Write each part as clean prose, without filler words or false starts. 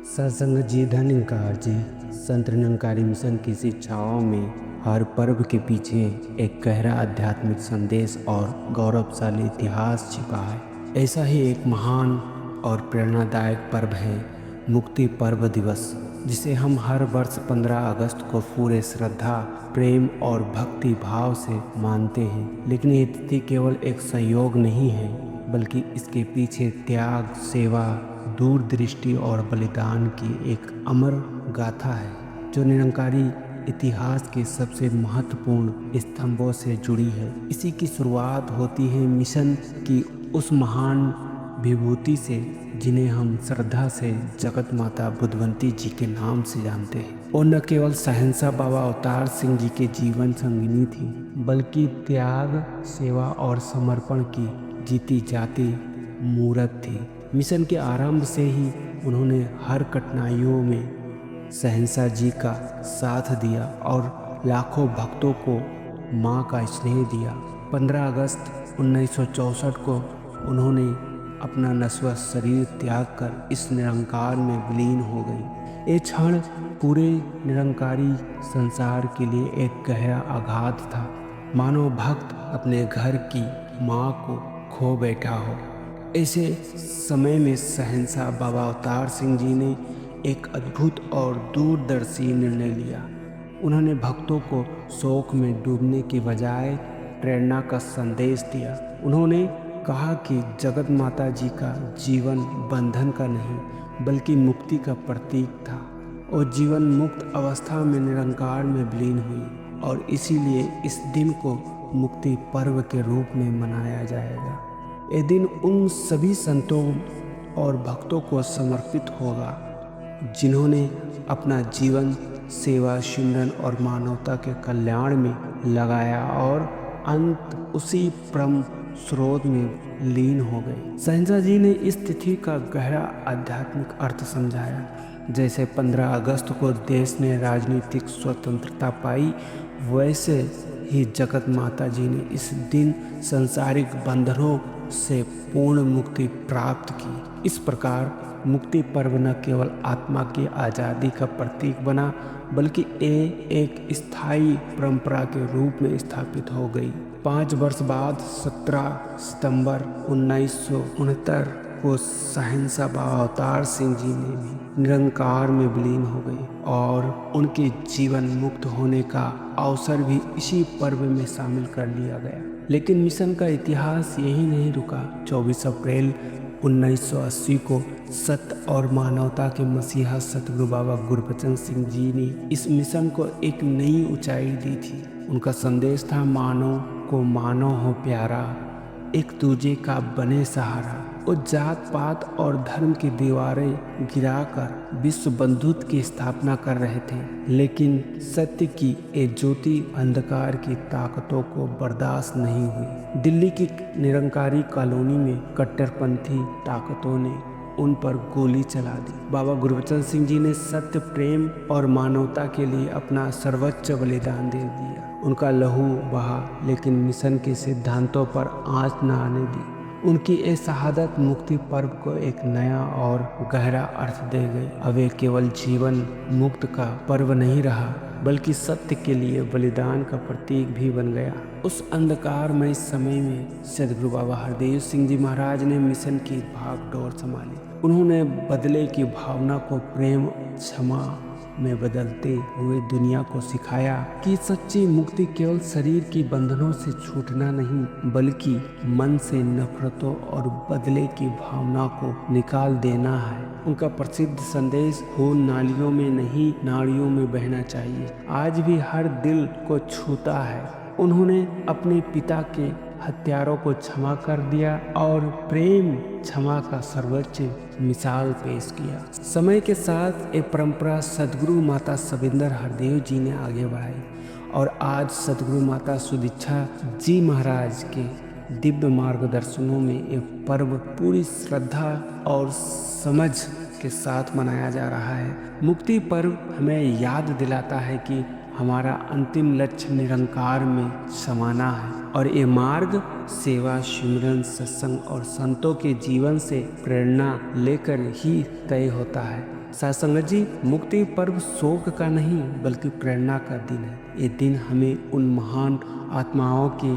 सत्संग जी धन्यकार जी। संत निरंकारी मिशन की शिक्षाओं में हर पर्व के पीछे एक गहरा आध्यात्मिक संदेश और गौरवशाली इतिहास छिपा है। ऐसा ही एक महान और प्रेरणादायक पर्व है मुक्ति पर्व दिवस, जिसे हम हर वर्ष 15 अगस्त को पूरे श्रद्धा, प्रेम और भक्ति भाव से मानते हैं। लेकिन ये तिथि केवल एक संयोग नहीं है, बल्कि इसके पीछे त्याग, सेवा, दूरदृष्टि और बलिदान की एक अमर गाथा है, जो निरंकारी इतिहास के सबसे महत्वपूर्ण स्तंभों से जुड़ी है। इसी की शुरुआत होती है मिशन की उस महान विभूति से, जिन्हें हम श्रद्धा से जगत माता बुद्धवंती जी के नाम से जानते हैं। वो न केवल शहंशाह बाबा अवतार सिंह जी के जीवन संगिनी थी, बल्कि त्याग, सेवा और समर्पण की जीती जाती मूर्त थी। मिशन के आरंभ से ही उन्होंने हर कठिनाइयों में शहंशाह जी का साथ दिया और लाखों भक्तों को मां का स्नेह दिया। 15 अगस्त 1964 को उन्होंने अपना नश्वर शरीर त्याग कर इस निरंकार में विलीन हो गई। ये क्षण पूरे निरंकारी संसार के लिए एक गहरा आघात था, मानो भक्त अपने घर की मां को खो बैठा हो। ऐसे समय में शहंशाह बाबा अवतार सिंह जी ने एक अद्भुत और दूरदर्शी निर्णय लिया। उन्होंने भक्तों को शोक में डूबने के बजाय प्रेरणा का संदेश दिया। उन्होंने कहा कि जगत माता जी का जीवन बंधन का नहीं, बल्कि मुक्ति का प्रतीक था और जीवन मुक्त अवस्था में निरंकार में विलीन हुई, और इसीलिए इस दिन को मुक्ति पर्व के रूप में मनाया जाएगा। ये दिन उन सभी संतों और भक्तों को समर्पित होगा जिन्होंने अपना जीवन सेवा, सिमरन और मानवता के कल्याण में लगाया और अंत उसी परम स्रोत में लीन हो गए। शहंशाह जी ने इस तिथि का गहरा आध्यात्मिक अर्थ समझाया। जैसे 15 अगस्त को देश ने राजनीतिक स्वतंत्रता पाई, वैसे ही जगत माता जी ने इस दिन सांसारिक बंधनों से पूर्ण मुक्ति प्राप्त की। इस प्रकार मुक्ति पर्व न केवल आत्मा की आज़ादी का प्रतीक बना, बल्कि एक स्थायी परंपरा के रूप में स्थापित हो गई। 5 वर्ष बाद 17 सितंबर 1969 को शहंशाह बाबा अवतार सिंह जी ने भी निरंकार में विलीन हो गए और उनके जीवन मुक्त होने का अवसर भी इसी पर्व में शामिल कर लिया गया। लेकिन मिशन का इतिहास यही नहीं रुका। 24 अप्रैल 1980 को सत्य और मानवता के मसीहा सतगुरु बाबा गुरबचन सिंह जी ने इस मिशन को एक नई ऊंचाई दी थी। उनका संदेश था, मानव को मानव हो प्यारा, एक दूजे का बने सहारा। वो जात पात और धर्म की दीवारें गिराकर विश्व बंधुत्व की स्थापना कर रहे थे, लेकिन सत्य की ये ज्योति अंधकार की ताकतों को बर्दाश्त नहीं हुई। दिल्ली की निरंकारी कॉलोनी में कट्टरपंथी ताकतों ने उन पर गोली चला दी। बाबा गुरबचन सिंह जी ने सत्य, प्रेम और मानवता के लिए अपना सर्वोच्च बलिदान दे दिया। उनका लहू बहा, लेकिन मिशन के सिद्धांतों पर आंच न आने दी। उनकी ये शहादत मुक्ति पर्व को एक नया और गहरा अर्थ दे गई। अब ये केवल जीवन मुक्त का पर्व नहीं रहा, बल्कि सत्य के लिए बलिदान का प्रतीक भी बन गया। उस अंधकारमय समय में सदगुरु बाबा हरदेव सिंह जी महाराज ने मिशन की भागदौड़ संभाली। उन्होंने बदले की भावना को प्रेम, क्षमा में बदलते हुए दुनिया को सिखाया कि सच्ची मुक्ति केवल शरीर की बंधनों से छूटना नहीं, बल्कि मन से नफरतों और बदले की भावना को निकाल देना है। उनका प्रसिद्ध संदेश, खून नालियों में नहीं नाड़ियों में बहना चाहिए, आज भी हर दिल को छूता है। उन्होंने अपने पिता के हत्यारों को क्षमा कर दिया और प्रेम क्षमा का सर्वोच्च मिसाल पेश किया। समय के साथ ये परंपरा सदगुरु माता सविंदर हरदेव जी ने आगे बढ़ाई और आज सदगुरु माता सुदीक्षा जी महाराज के दिव्य मार्गदर्शनों में ये पर्व पूरी श्रद्धा और समझ के साथ मनाया जा रहा है। मुक्ति पर्व हमें याद दिलाता है कि हमारा अंतिम लक्ष्य निरंकार में समाना है, और ये मार्ग सेवा, सिमरन, सत्संग और संतों के जीवन से प्रेरणा लेकर ही तय होता है। साथ संगत जी, मुक्ति पर्व शोक का नहीं बल्कि प्रेरणा का दिन है। ये दिन हमें उन महान आत्माओं के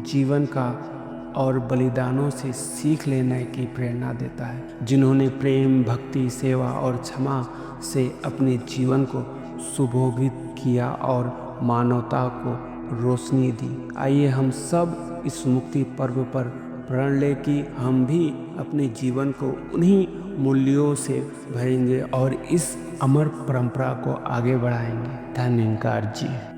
जीवन का और बलिदानों से सीख लेने की प्रेरणा देता है, जिन्होंने प्रेम, भक्ति, सेवा और क्षमा से अपने जीवन को सुशोभित किया और मानवता को रोशनी दी। आइए हम सब इस मुक्ति पर्व पर प्रण लें कि हम भी अपने जीवन को उन्हीं मूल्यों से भरेंगे और इस अमर परंपरा को आगे बढ़ाएंगे। धन्यवाद जी।